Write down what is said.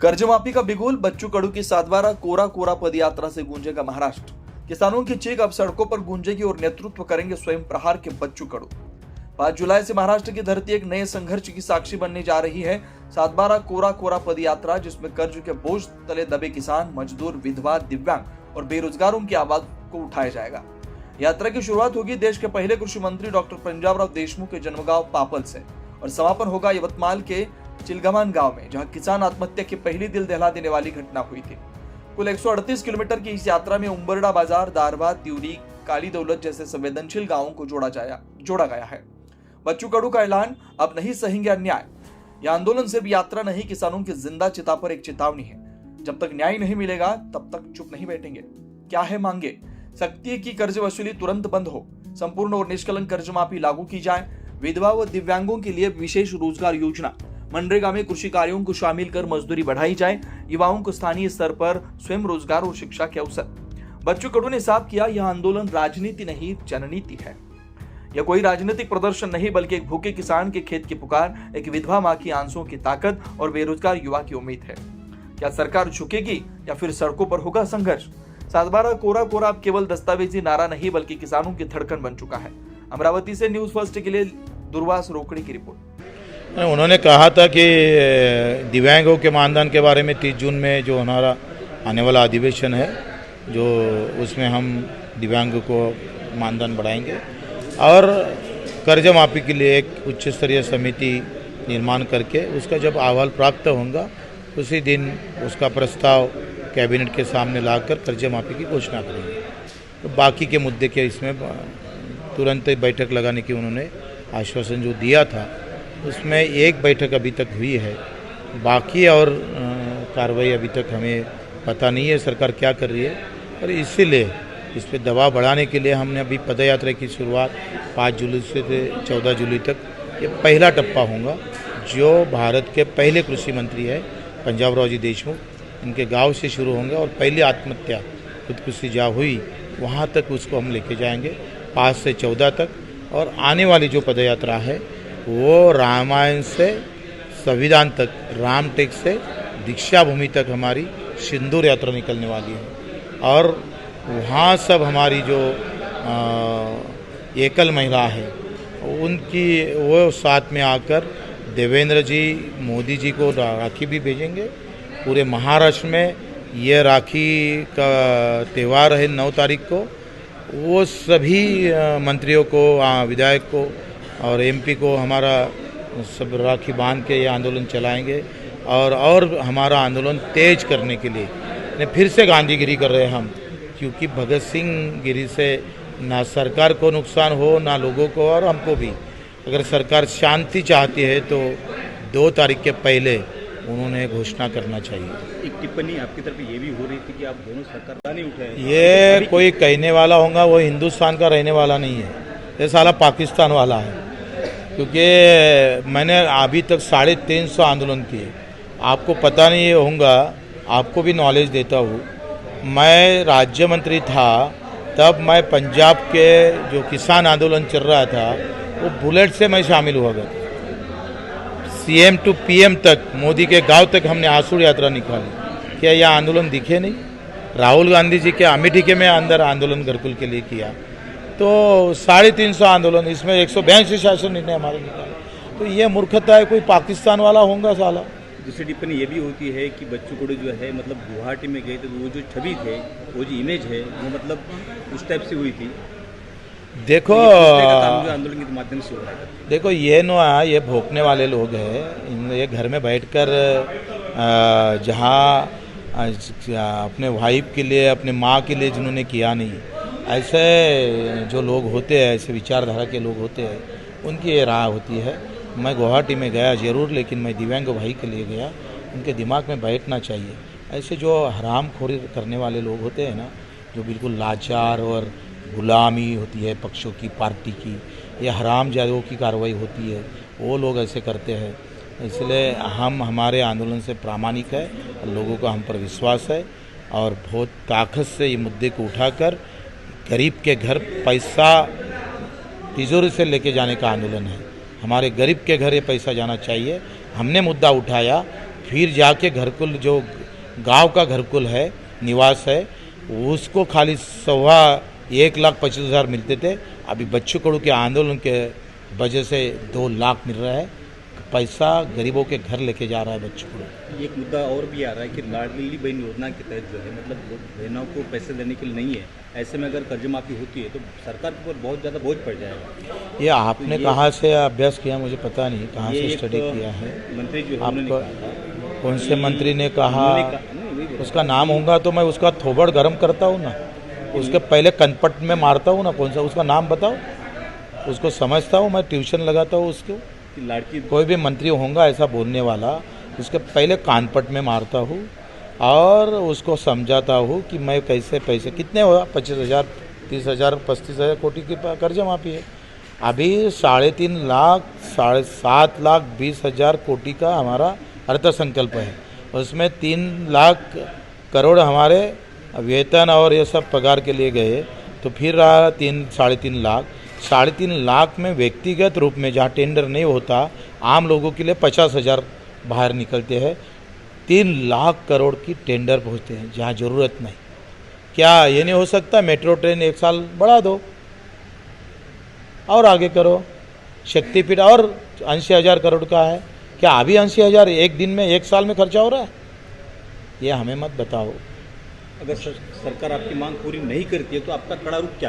कर्जमाफी का बिगुल, बच्चू कडू की सातबारा कोरा कोरा पदयात्रा से गूंजेगा महाराष्ट्र। किसानों की चीख अब सड़कों पर गूंजेगी और नेतृत्व करेंगे स्वयं प्रहार के बच्चू कडू। 5 जुलाई से महाराष्ट्र की धरती एक नए संघर्ष की साक्षी बनने जा रही है। सातबारा कोरा कोरा पदयात्रा, जिसमें कर्ज के बोझ तले दबे किसान, मजदूर, विधवा, दिव्यांग और बेरोजगारों की आवाज को उठाया जाएगा। यात्रा की शुरुआत होगी देश के पहले कृषि मंत्री डॉक्टर पंजाबराव देशमुख के जन्मगांव पापल से और समापन होगा यवतमाल के चिलगमान गांव में, जहां किसान आत्महत्या की पहली दिल दहला देने वाली घटना हुई थी। कुल 138 किलोमीटर की इस यात्रा में उम्बरडा बाजार, दारवा, त्यूरी, काली दौलत जैसे संवेदनशील गांवों को जोड़ा गया है। बच्चू कडू का ऐलान, अब नहीं सहेंगे अन्याय। यह आंदोलन सिर्फ यात्रा नहीं, किसानों की जिंदा चिता पर एक चेतावनी है। जब तक न्याय नहीं मिलेगा तब तक चुप नहीं बैठेंगे। क्या है मांगे? सख्ती की कर्ज वसूली तुरंत बंद हो, संपूर्ण और निष्कलंक कर्ज माफी लागू की जाए, विधवा व दिव्यांगों के लिए विशेष रोजगार योजना, मनरेगा में कृषि कार्यों को शामिल कर मजदूरी बढ़ाई जाए, युवाओं को स्थानीय स्तर पर स्वयं रोजगार और शिक्षा के अवसर। बच्चू कडू ने साफ किया, यह आंदोलन राजनीति नहीं, जननीति है। यह कोई राजनीतिक प्रदर्शन नहीं, बल्कि एक भूखे किसान के खेत की पुकार, एक विधवा मां की आंसुओं की ताकत और बेरोजगार युवा की उम्मीद है। क्या सरकार झुकेगी या फिर सड़कों पर होगा संघर्ष? सातबारा कोरा कोरा अब केवल दस्तावेजी नारा नहीं, बल्कि किसानों की धड़कन बन चुका है। अमरावती से न्यूज फर्स्ट के लिए दुर्वास रोकड़े की रिपोर्ट। उन्होंने कहा था कि दिव्यांगों के मानधन के बारे में 30 जून में जो हमारा आने वाला अधिवेशन है, जो उसमें हम दिव्यांगों को मानधन बढ़ाएंगे और कर्ज माफी के लिए एक उच्च स्तरीय समिति निर्माण करके उसका जब अहवाल प्राप्त होगा उसी दिन उसका प्रस्ताव कैबिनेट के सामने लाकर कर्ज माफी की घोषणा करेंगे। तो बाकी के मुद्दे के इसमें तुरंत बैठक लगाने की उन्होंने आश्वासन जो दिया था, उसमें एक बैठक अभी तक हुई है। बाकी और कार्रवाई अभी तक हमें पता नहीं है सरकार क्या कर रही है, और इसीलिए इस पर दबाव बढ़ाने के लिए हमने अभी पदयात्रा की शुरुआत 5 जुलाई से 14 जुलाई तक, ये पहला टप्पा होगा। जो भारत के पहले कृषि मंत्री है पंजाबराव जी देशमुख, इनके गांव से शुरू होंगे और पहली आत्महत्या खुदकुशी जहाँ हुई वहाँ तक उसको हम लेके जाएंगे 5 से 14 तक। और आने वाली जो पदयात्रा है वो रामायण से संविधान तक, रामटेक से दीक्षा भूमि तक हमारी सिंदूर यात्रा निकलने वाली है। और वहाँ सब हमारी जो एकल महिला है उनकी वो साथ में आकर देवेंद्र जी, मोदी जी को राखी भी भेजेंगे। पूरे महाराष्ट्र में ये राखी का त्यौहार है 9 तारीख को। वो सभी मंत्रियों को, विधायक को और एमपी को हमारा सब राखी बांध के ये आंदोलन चलाएंगे। और हमारा आंदोलन तेज करने के लिए फिर से गांधीगिरी कर रहे हैं हम, क्योंकि भगत सिंह गिरी से ना सरकार को नुकसान हो ना लोगों को और हमको भी। अगर सरकार शांति चाहती है तो 2 तारीख के पहले उन्होंने घोषणा करना चाहिए। एक टिप्पणी आपकी तरफ ये भी हो रही थी कि आप दोनों सरकार नहीं उठाए। ये कोई कहने वाला होगा, वो हिंदुस्तान का रहने वाला नहीं है, ये साला पाकिस्तान वाला है। क्योंकि मैंने अभी तक 350 आंदोलन किए। आपको पता नहीं होगा, आपको भी नॉलेज देता हूँ। मैं राज्य मंत्री था तब मैं पंजाब के जो किसान आंदोलन चल रहा था वो बुलेट से मैं शामिल हुआ गया। CM to PM तक, मोदी के गांव तक हमने आंसू यात्रा निकाली। क्या यह आंदोलन दिखे नहीं? राहुल गांधी जी के अमेठी के में अंदर आंदोलन घरकुल के लिए किया। तो 350 आंदोलन, इसमें 182 शासन निर्णय हमारे निकाले। तो ये मूर्खता है, कोई पाकिस्तान वाला होगा साला। दूसरी टिप्पणी ये भी होती है कि बच्चू कडू जो है मतलब गुवाहाटी में गए थे, वो जो छवि थे, वो जो इमेज है, वो मतलब उस टाइप से हुई थी। देखो आंदोलन के माध्यम से हो रहा है। देखो ये भोंकने वाले लोग हैं। ये घर में बैठकर जहाँ अपने वाइफ के लिए, अपने माँ के लिए जिन्होंने किया नहीं, ऐसे जो लोग होते हैं, ऐसे विचारधारा के लोग होते हैं, उनकी ये राह होती है। मैं गुवाहाटी में गया जरूर, लेकिन मैं दिव्यांग भाई के लिए गया। उनके दिमाग में बैठना चाहिए। ऐसे जो हरामखोरी करने वाले लोग होते हैं ना, जो बिल्कुल लाचार और गुलामी होती है पक्षों की, पार्टी की, ये हरामजादों की कार्रवाई होती है, वो लोग ऐसे करते हैं। इसलिए हम हमारे आंदोलन से प्रामाणिक है, लोगों का हम पर विश्वास है और बहुत ताकत से ये मुद्दे को उठाकर गरीब के घर पैसा तिजोरी से लेके जाने का आंदोलन है। हमारे गरीब के घर ये पैसा जाना चाहिए। हमने मुद्दा उठाया फिर जाके घरकुल जो गांव का घरकुल है निवास है उसको खाली 1,25,000 मिलते थे। अभी बच्चू कडू के आंदोलन के वजह से 2 लाख मिल रहा है। पैसा गरीबों के घर लेके जा रहा है बच्चू कडू। एक मुद्दा और भी आ रहा है कि लाडली बहन योजना के तहत जो है मतलब बहनों को पैसे देने के लिए नहीं है, ऐसे में अगर कर्ज माफी होती है तो सरकार के ऊपर बहुत ज़्यादा बोझ पड़ जाएगा। ये आपने कहाँ से अभ्यास किया मुझे पता नहीं, कहाँ ये से एक स्टडी किया है मंत्री जो है उन्होंने आपको? कहा था। कौन से मंत्री ने कहा? नहीं, वही बोला। उसका नाम होगा तो मैं उसका थोबड़ गर्म करता हूँ ना, उसके पहले कनपट में मारता हूँ ना। कौन सा उसका नाम बताओ, उसको समझता हूँ मैं, ट्यूशन लगाता हूँ उसको। कि लाड़की कोई भी मंत्री होगा ऐसा बोलने वाला, उसके पहले कानपट में मारता हूँ और उसको समझाता हूँ कि मैं कैसे पैसे कितने हुआ 25,000 30,000 35,000 कोटी की कर्ज माफी है। अभी 3.5 लाख 7 लाख 20,000 कोटी का हमारा अर्थ संकल्प है। उसमें 3 लाख करोड़ हमारे वेतन और ये सब पगार के लिए गए, तो फिर रहा 3.5 लाख। 3.5 लाख में व्यक्तिगत रूप में जहाँ टेंडर नहीं होता आम लोगों के लिए 50,000 बाहर निकलते हैं। 3 लाख करोड़ की टेंडर पहुँचते हैं जहाँ ज़रूरत नहीं। क्या ये नहीं हो सकता मेट्रो ट्रेन 1 साल बढ़ा दो और आगे करो? शक्तिपीठ और 80,000 करोड़ का है, क्या अभी 80,000 एक दिन में 1 साल में खर्चा हो रहा है? ये हमें मत बताओ। अगर सरकार आपकी मांग पूरी नहीं करती है तो आपका कड़ा रुख क्या